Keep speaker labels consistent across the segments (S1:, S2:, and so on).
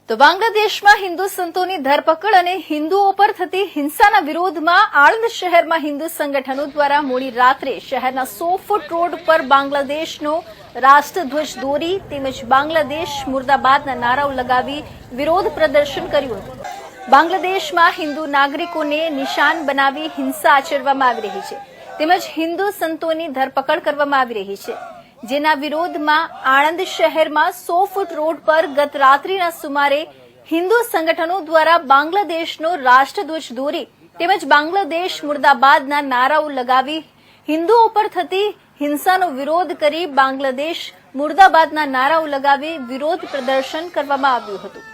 S1: તો બાંગ્લાદેશમાં હિન્દુ સંતોની ધરપકડ અને હિન્દુઓ પર થતી હિંસાના વિરોધમાં આણંદ શહેરમાં હિન્દુ સંગઠનો દ્વારા મોડી રાત્રે શહેરના 100 ફૂટ રોડ પર બાંગ્લાદેશનો રાષ્ટ્રધ્વજ દોરી તેમજ બાંગ્લાદેશ મુર્દાબાદના નારાઓ લગાવી વિરોધ પ્રદર્શન કર્યું હતું। બાંગ્લાદેશમાં હિન્દુ નાગરિકોને નિશાન બનાવી હિંસા આચરવામાં આવી રહી છે તેમજ હિન્દુ સંતોની ધરપકડ કરવામાં આવી રહી છે, જેના વિરોધમાં આણંદ શહેરમાં 100 ફૂટ રોડ પર ગત રાત્રિના સુમારે હિન્દુ સંગઠનો દ્વારા બાંગ્લાદેશનો રાષ્ટ્રધ્વજ દોરી તેમજ બાંગ્લાદેશ મુર્દાબાદના નારાઓ લગાવી હિન્દુઓ પર થતી હિંસાનો વિરોધ કરી બાંગ્લાદેશ મુર્દાબાદના નારાઓ લગાવી વિરોધ પ્રદર્શન કરવામાં આવ્યું હતું।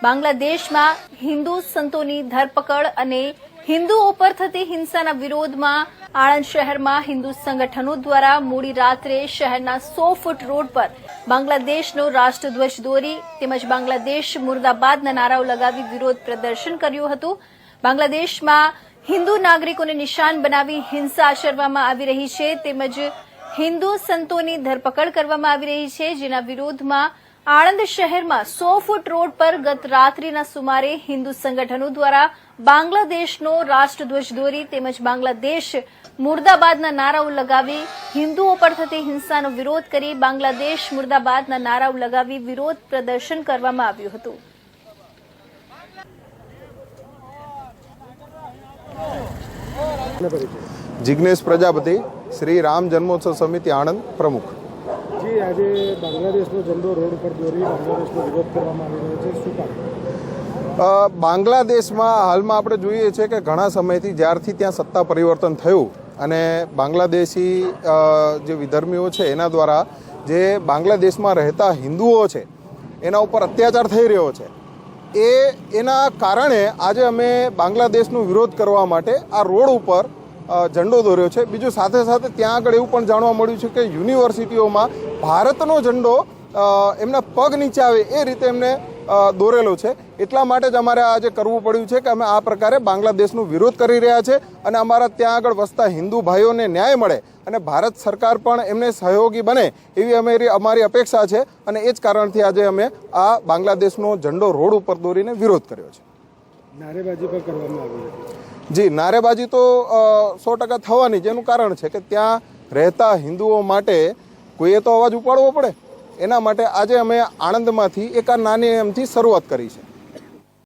S1: બાંગ્લાદેશમાં હિન્દુ સંતોની ધરપકડ અને હિન્દુઓ પર થતી હિંસાના વિરોધમાં આણંદ શહેરમાં હિન્દુ સંગઠનો દ્વારા મોડી રાત્રે શહેરના 100 ફૂટ રોડ પર બાંગ્લાદેશનો રાષ્ટ્રધ્વજ દોરી તેમજ બાંગ્લાદેશ મુર્દાબાદના નારાઓ લગાવી વિરોધ પ્રદર્શન કર્યું હતું। બાંગ્લાદેશમાં હિન્દુ નાગરિકોને નિશાન બનાવી હિંસા આચરવામાં આવી રહી છે તેમજ હિન્દુ સંતોની ધરપકડ કરવામાં આવી રહી છે, જેના વિરોધમાં આણંદ શહેરમાં 100 ફૂટ રોડ પર ગત રાત્રિના સુમારે હિન્દુ સંગઠનો દ્વારા બાંગ્લાદેશનો રાષ્ટ્રધ્વજ દોરી તેમજ બાંગ્લાદેશ મુર્દાબાદના નારાઓ લગાવી હિન્દુઓ પર થતી હિંસાનો વિરોધ કરી બાંગ્લાદેશ મુર્દાબાદના નારાઓ લગાવી વિરોધ પ્રદર્શન કરવામાં આવ્યું હતું।
S2: जिग्नेश प्रजापति श्री राम जन्मोत्सव समिति आनंद प्रमुख।
S3: जी आज बांग्लादेश झंडो रोड पर दौरी बांग्लादेश विरोध करवामां आवी रह्यो छे, शुं कारण?
S2: बांग्लादेशમાં હાલમાં આપણે જોઈએ છે કે ઘણા સમયથી જ્યારથી ત્યાં સત્તા પરિવર્તન થયું અને બાંગ્લાદેશી જે વિધર્મીઓ છે એના દ્વારા જે બાંગ્લાદેશમાં રહેતા હિન્દુઓ છે એના ઉપર અત્યાચાર થઈ રહ્યો છે, એના કારણે આજે અમે બાંગ્લાદેશનો વિરોધ કરવા માટે આ રોડ ઉપર ઝંડો દોર્યો છે। બીજું સાથે સાથે ત્યાં આગળ એવું પણ જાણવા મળ્યું છે કે યુનિવર્સિટીઓમાં ભારતનો ઝંડો એમના પગ નીચે આવે એ રીતે એમને દોરેલો છે। એટલા માટે જ અમારે આજે કરવું પડ્યું છે કે અમે આ પ્રકારે બાંગ્લાદેશનો વિરોધ કરી રહ્યા છે અને અમારા ત્યાં આગળ વસતા હિન્દુ ભાઈઓને ન્યાય મળે અને ભારત સરકાર પણ એમને સહયોગી બને એવી અમારી અપેક્ષા છે અને એ જ કારણથી આજે અમે આ બાંગ્લાદેશનો ઝંડો રોડ ઉપર દોરીને વિરોધ કર્યો છે।
S3: નારેબાજી પણ કરવામાં આવી હતી?
S2: જી, નારેબાજી તો 100% થવાની, જેનું કારણ છે કે ત્યાં રહેતા હિન્દુઓ માટે કોઈએ તો અવાજ ઉપાડવો પડે, એના માટે આજે અમે આણંદમાંથી એક આ નાની એમથી શરૂઆત કરી છે।